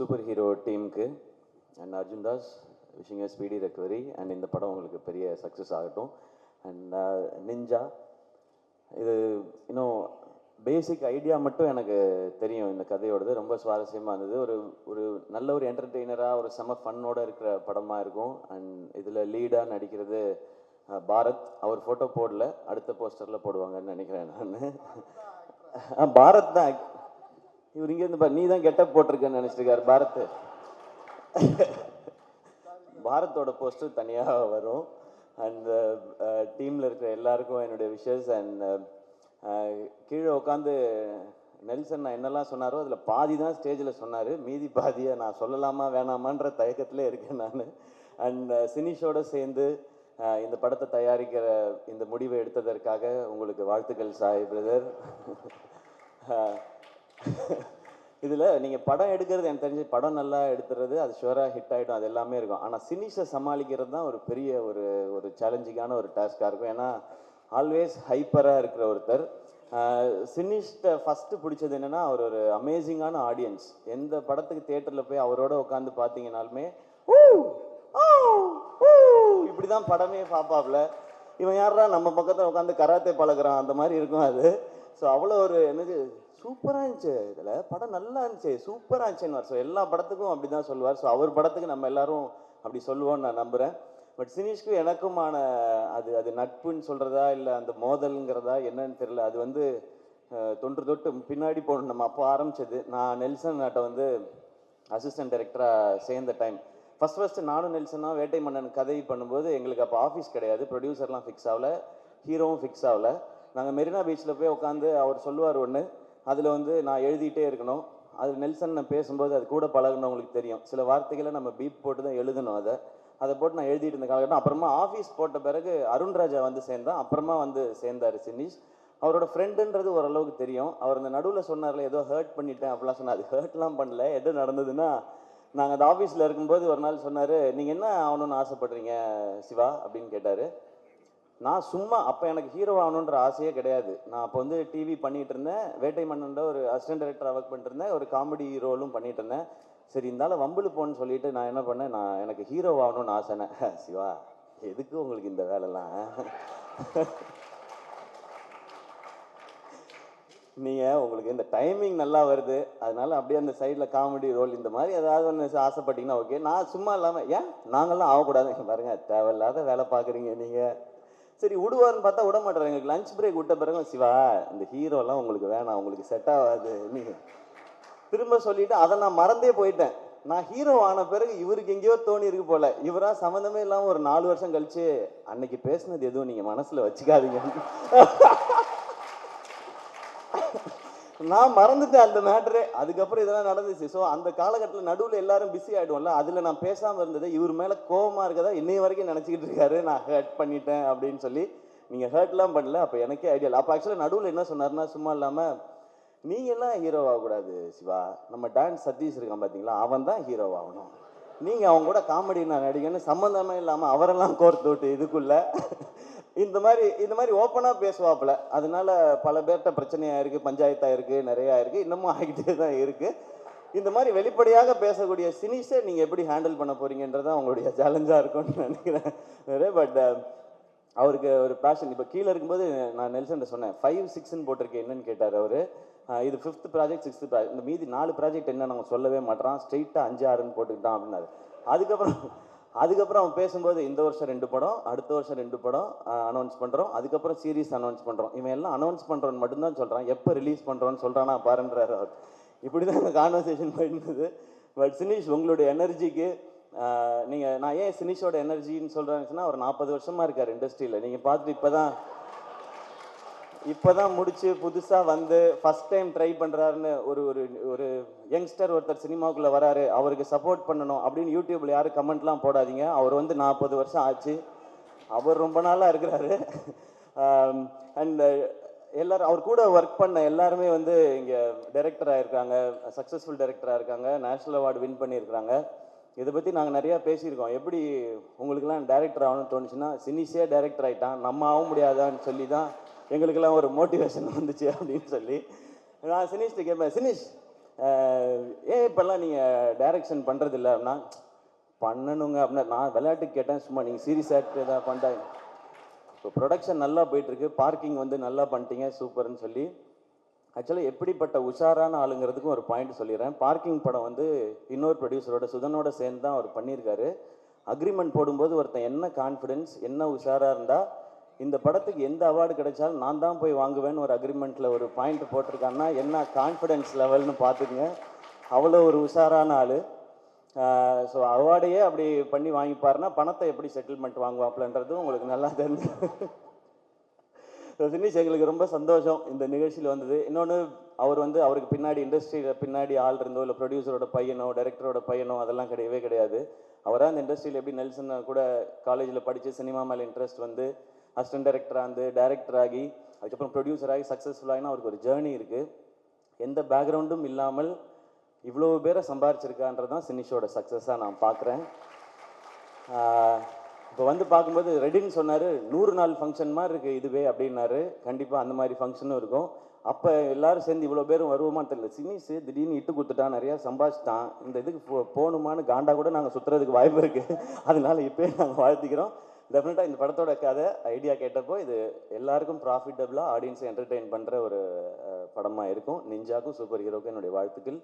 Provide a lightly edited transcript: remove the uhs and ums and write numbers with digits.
Super hero டீமுக்கு and Arjun Das wishing a speedy recovery and இந்த படம் உங்களுக்கு பெரிய சக்ஸஸ் ஆகட்டும். அண்ட் நிஞ்சா இது இன்னும் பேசிக் ஐடியா மட்டும் எனக்கு தெரியும். இந்த கதையோடது ரொம்ப சுவாரஸ்யமாக இருந்தது. ஒரு ஒரு நல்ல ஒரு என்டர்டெய்னராக ஒரு செம ஃபன்னோட இருக்கிற படமாக இருக்கும். அண்ட் இதில் லீடாக நடிக்கிறது பாரத். அவர் ஃபோட்டோ போடல, அடுத்த போஸ்டரில் போடுவாங்கன்னு நினைக்கிறேன் நான். பாரத் தான் இவர் இங்கேருந்து நீ தான் கெட்டப் போட்டிருக்கேன்னு நினச்சிருக்காரு பாரத். பாரத்தோட போஸ்டர் தனியாக வரும். அண்ட் டீமில் இருக்கிற எல்லாருக்கும் என்னுடைய விஷஸ். அண்ட் கீழே உட்காந்து நெல்சன் நான் என்னெல்லாம் சொன்னாரோ அதில் பாதி தான் ஸ்டேஜில் சொன்னார், மீதி பாதியை நான் சொல்லலாமா வேணாமான்ற தயக்கத்திலே இருக்கேன் நான். அண்ட் சினிஷோடு சேர்ந்து இந்த படத்தை தயாரிக்கிற இந்த முடிவை எடுத்ததற்காக உங்களுக்கு வாழ்த்துக்கள் சாய் பிரதர். இதில் நீங்கள் படம் எடுக்கிறது எனக்கு தெரிஞ்சு படம் நல்லா எடுத்துறது அது ஷுவராக ஹிட் ஆகிடும், அது எல்லாமே இருக்கும். ஆனால் சினிஷை சமாளிக்கிறது தான் ஒரு பெரிய ஒரு சேலஞ்சிங்கான ஒரு டாஸ்காக இருக்கும். ஏன்னா ஆல்வேஸ் ஹைப்பராக இருக்கிற ஒருத்தர். சினிஷ்ட ஃபஸ்ட்டு பிடிச்சது என்னென்னா அவர் ஒரு அமேசிங்கான ஆடியன்ஸ். எந்த படத்துக்கு தியேட்டரில் போய் அவரோட உட்காந்து பார்த்தீங்கன்னாலுமே இப்படி தான் படமே பார்ப்பாப்ல. இவன் யாரா நம்ம பக்கத்தில் உட்காந்து கராத்தே பழகிறான் அந்த மாதிரி இருக்கும் அது. ஸோ அவ்வளோ ஒரு என்னது சூப்பராக இருந்துச்சு, இதில் படம் நல்லா இருந்துச்சு, சூப்பராக இருந்துச்சுன்னு. ஸோ எல்லா படத்துக்கும் அப்படி தான் சொல்லுவார். ஸோ அவர் படத்துக்கு நம்ம எல்லாரும் அப்படி சொல்லுவோன்னு நான் நம்புகிறேன். பட் சினிஷ்க்கு எனக்குமான அது நட்புன்னு சொல்கிறதா இல்லை அந்த மோதல்ங்கிறதா என்னன்னு தெரியல. அது வந்து தொன்று தொட்டு பின்னாடி போகணும். நம்ம அப்போ ஆரம்பித்தது. நான் நெல்சன் நாட்டை வந்து அசிஸ்டன்ட் டைரக்டராக சேர்ந்த டைம் ஃபஸ்ட்டு நானும் நெல்சனாக வேட்டை மன்னன் கதை பண்ணும்போது எங்களுக்கு அப்போ ஆஃபீஸ் கிடையாது, ப்ரொடியூசர்லாம் ஃபிக்ஸ் ஆகல, ஹீரோவும் ஃபிக்ஸ் ஆகல. நாங்கள் மெரினா பீச்சில் போய் உட்காந்து அவர் சொல்லுவார் ஒன்று, அதில் வந்து நான் எழுதிட்டே இருக்கணும். அது நெல்சன் நான் பேசும்போது அது கூட பழகுனவங்களுக்கு தெரியும், சில வார்த்தைகளை நம்ம பீப் போட்டு தான் எழுதணும். அதை போட்டு நான் எழுதிட்டு இருந்த காலகட்டம். அப்புறமா ஆஃபீஸ் போட்ட பிறகு அருண்ராஜா வந்து சேர்ந்தான், அப்புறமா வந்து சேர்ந்தார் சினிஷ். அவரோட ஃப்ரெண்டுன்றது ஓரளவுக்கு தெரியும். அவர் அந்த நடுவில் சொன்னார்ல ஏதோ ஹர்ட் பண்ணிட்டேன் அப்படிலாம் சொன்னார். அது ஹர்ட்லாம் பண்ணல. எது நடந்ததுன்னா, நாங்கள் அந்த ஆஃபீஸில் இருக்கும்போது ஒரு நாள் சொன்னார், நீங்கள் என்ன ஆகணும்னு ஆசைப்படுறீங்க சிவா அப்படின்னு கேட்டார். நான் சும்மா அப்போ எனக்கு ஹீரோ ஆகணுன்ற ஆசையே கிடையாது. நான் அப்போ வந்து டிவி பண்ணிகிட்டு இருந்தேன், வேட்டை மன்னன்ல ஒரு அசிஸ்டன்ட் டைரக்டராக ஒர்க் பண்ணிட்டு இருந்தேன், ஒரு காமெடி ரோலும் பண்ணிட்டு இருந்தேன். சரி இருந்தாலும் வம்புல போன்னு சொல்லிட்டு நான் என்ன பண்ணேன், நான் எனக்கு ஹீரோ ஆகணும்னு ஆசைனே. சிவா எதுக்கு உங்களுக்கு இந்த வேலைலாம், நீங்கள் உங்களுக்கு இந்த டைமிங் நல்லா வருது அதனால அப்படியே அந்த சைடில் காமெடி ரோல் இந்த மாதிரி ஏதாவது ஒன்று ஆசைப்பட்டீங்கன்னா ஓகே. நான் சும்மா இல்லாமல் ஏன் நாங்கள்லாம் ஆகக்கூடாது பாருங்க, தேவையில்லாத வேலை பார்க்குறீங்க நீங்கள். சரி விடுவார்னு பார்த்தா விட மாட்டேறாங்க. எங்களுக்கு லஞ்ச் பிரேக் விட்ட பிறகு சிவா இந்த ஹீரோலாம் உங்களுக்கு வேணாம், உங்களுக்கு செட் ஆகாது நீங்கள் திரும்ப சொல்லிவிட்டு அதை நான் மறந்தே போயிட்டேன். நான் ஹீரோ ஆன பிறகு இவருக்கு எங்கேயோ தோணி இருக்கு போல, இவராக சம்மந்தமே இல்லாமல் ஒரு 4 வருஷம் கழிச்சு அன்னைக்கு பேசுனது எதுவும் நீங்கள் மனசில் வச்சுக்காதீங்க. நான் மறந்துட்டேன் அந்த மேட்ரு. அதுக்கப்புறம் இதெல்லாம் நடந்துச்சு. ஸோ அந்த காலகட்டத்தில் நடுவில் எல்லாரும் பிஸி ஆகிடுவோம்ல, அதில் நான் பேசாமல் இருந்தது இவர் மேலே கோபமாக இருக்கதா இன்னைய வரைக்கும் நினச்சிக்கிட்டு இருக்காரு, நான் ஹர்ட் பண்ணிட்டேன் அப்படின்னு சொல்லி. நீங்கள் ஹர்ட்லாம் பண்ணல. அப்போ எனக்கே ஐடியா. அப்போ ஆக்சுவலாக நடுவில் என்ன சொன்னார்னா, சும்மா இல்லாமல் நீங்கள்லாம் ஹீரோ ஆகக்கூடாது சிவா, நம்ம டான்ஸ் சதீஷ் இருக்கான் பார்த்தீங்களா, அவன் தான் ஹீரோ ஆகணும், நீங்கள் அவங்க கூட காமெடி நான் நடிகன்னு சம்மந்தமே இல்லாமல் அவரெல்லாம் கோர்த்து விட்டு இதுக்குள்ள இந்த மாதிரி ஓப்பனாக பேசுவாப்புல. அதனால பல பேர்கிட்ட பிரச்சனையாக இருக்குது, பஞ்சாயத்தாக இருக்குது, நிறையா இருக்குது, இன்னமும் ஆகிட்டே தான் இருக்குது. இந்த மாதிரி வெளிப்படையாக பேசக்கூடிய சினிஷை நீங்கள் எப்படி ஹேண்டில் பண்ண போகிறீங்கன்றதான் உங்களுடைய சேலஞ்சாக இருக்கும்னு நினைக்கிறேன். பட் அவருக்கு ஒரு பேஷன். இப்போ கீழே இருக்கும்போது நான் நெல்சன் சொன்னேன் 5, 6ன்னு போட்டிருக்கேன் என்னன்னு கேட்டார் அவர். இது 5th ப்ராஜெக்ட் 6th ப்ராஜெக்ட், இந்த மீதி 4 ப்ராஜெக்ட் என்ன நாங்கள் சொல்லவே மாட்டோம், ஸ்ட்ரெயிட்டாக 5, 6ன்னு போட்டுக்கிட்டான் அப்படின்னாரு. அதுக்கப்புறம் அவன் பேசும்போது இந்த வருஷம் 2 படம், அடுத்த வருஷம் 2 படம் அனௌன்ஸ் பண்ணுறோம், அதுக்கப்புறம் சீரீஸ் அனௌன்ஸ் பண்ணுறோம். இவன் எல்லாம் அனௌன்ஸ் பண்ணுறோன்னு மட்டும்தான் சொல்கிறான், எப்போ ரிலீஸ் பண்ணுறோன்னு சொல்கிறானா பாருன்றாரு அவர். இப்படி தான் இந்த கான்வர்சேஷன் போயிருந்தது. பட் சினிஷ் உங்களுடைய எனர்ஜிக்கு நீங்கள், நான் ஏன் சினிஷோட எனர்ஜின்னு சொல்கிறேன்னு ஒரு 40 வருஷமாக இருக்கார் இண்டஸ்ட்ரியில். நீங்கள் பார்த்துட்டு இப்போ தான் முடிச்சு புதுசாக வந்து ஃபஸ்ட் டைம் ட்ரை பண்ணுறாருன்னு ஒரு யங்ஸ்டர் ஒருத்தர் சினிமாவுக்குள்ளே வராரு, அவருக்கு சப்போர்ட் பண்ணணும் அப்படின்னு யூடியூப்பில் யாரும் கமெண்ட்லாம் போடாதீங்க. அவர் வந்து 40 வருஷம் ஆச்சு, அவர் ரொம்ப நாளாக இருக்கிறாரு. அண்ட் எல்லோரும் அவர் கூட ஒர்க் பண்ண எல்லாருமே வந்து இங்கே டைரக்டராக இருக்காங்க, சக்ஸஸ்ஃபுல் டைரக்டராக இருக்காங்க, நேஷ்னல் அவார்டு வின் பண்ணியிருக்கிறாங்க. இதை பற்றி நாங்கள் நிறையா பேசியிருக்கோம். எப்படி உங்களுக்கெல்லாம் டைரக்டர் ஆகணும்னு தோணுச்சுன்னா, சினிஷே டைரக்டர் ஆகிட்டான், நம்ம ஆக முடியாதான்னு சொல்லி தான் எங்களுக்கெல்லாம் ஒரு மோட்டிவேஷன் வந்துச்சு அப்படின்னு சொல்லி நான் சினிஷ்ட்டு கேட்பேன், சினிஷ் ஏன் இப்போல்லாம் நீங்கள் டைரக்ஷன் பண்ணுறதில்ல அப்படின்னா, பண்ணணுங்க அப்படின்னா நான் விளையாட்டுக்கு கேட்டேன், சும்மா நீங்கள் சீரியஸ் ஆக்ட் ஏதாவது பண்ணுறாங்க. இப்போ ப்ரொடக்ஷன் நல்லா போயிட்டுருக்கு, பார்க்கிங் வந்து நல்லா பண்ணிட்டீங்க சூப்பர்னு சொல்லி. ஆக்சுவலாக எப்படிப்பட்ட உஷாரான ஆளுங்கிறதுக்கும் ஒரு பாயிண்ட் சொல்லிடுறேன். பார்க்கிங் படம் வந்து இன்னொரு ப்ரொடியூசரோட சுதனோட சேர்ந்து தான் அவர் பண்ணியிருக்காரு. அக்ரிமெண்ட் போடும்போது ஒருத்தன் என்ன கான்ஃபிடென்ஸ், என்ன உஷாராக இருந்தால் இந்த படத்துக்கு எந்த அவார்டு கிடைச்சாலும் நான் தான் போய் வாங்குவேன்னு ஒரு அக்ரிமெண்ட்டில் ஒரு பாயிண்ட் போட்டிருக்காங்கன்னா என்ன கான்ஃபிடென்ஸ் லெவல்னு பார்த்துக்குங்க. அவ்வளோ ஒரு உஷாரான ஆள். ஸோ அவார்டையே அப்படி பண்ணி வாங்கிப்பாருன்னா பணத்தை எப்படி செட்டில்மெண்ட் வாங்குவாப்லன்றதும் உங்களுக்கு நல்லா தெரிஞ்சு. தினேஷ் எங்களுக்கு ரொம்ப சந்தோஷம் இந்த நிகழ்ச்சியில் வந்தது. இன்னொன்று அவர் வந்து அவருக்கு பின்னாடி இண்டஸ்ட்ரியில் பின்னாடி ஆள் இருந்தோ இல்லை ப்ரொடியூசரோட பையனோ டைரக்டரோட பையனோ அதெல்லாம் கிடையவே கிடையாது. அவராக இந்த இண்டஸ்ட்ரியில் எப்படி நெல்சன் கூட காலேஜில் படித்து சினிமா மேலே இன்ட்ரெஸ்ட் வந்து அசிஸ்டன்ட் டைரக்டராக இருந்து டைரக்டர் ஆகி அதுக்கப்புறம் ப்ரொடியூசர் ஆகி சக்ஸஸ்ஃபுல்லாகினா அவருக்கு ஒரு ஜேர்னி இருக்குது. எந்த பேக்ரவுண்டும் இல்லாமல் இவ்வளோ பேரை சம்பாரிச்சிருக்கான்றது தான் சினிஷோட சக்ஸஸாக நான் பார்க்குறேன். இப்போ வந்து பார்க்கும்போது ரெடின்னு சொன்னார், 100 நாள் ஃபங்க்ஷன் மாதிரி இருக்குது இதுவே அப்படின்னாரு. கண்டிப்பாக அந்த மாதிரி ஃபங்க்ஷனும் இருக்கும். அப்போ எல்லாரும் சேர்ந்து இவ்வளோ பேரும் வருவோமான்னு தெரியல. சினிஸு திடீர்னு இட்டு கொடுத்துட்டான், நிறையா சம்பாதிச்சிட்டான், இந்த இதுக்கு போகணுமான்னு காண்டா கூட நாங்கள் சுற்றுறதுக்கு வாய்ப்பு இருக்குது. அதனால இப்போயே நாங்கள் வாழ்த்திக்கிறோம். டெஃபினட்டாக இந்த படத்தோட கதை ஐடியா கேட்டப்போ இது எல்லாருக்கும் ப்ராஃபிட்டபுளாக ஆடியன்ஸை என்டர்டெயின் பண்ணுற ஒரு படமாக இருக்கும். நிஞ்சாக்கும் சூப்பர் ஹீரோக்கும் என்னுடைய வாழ்த்துக்கள்.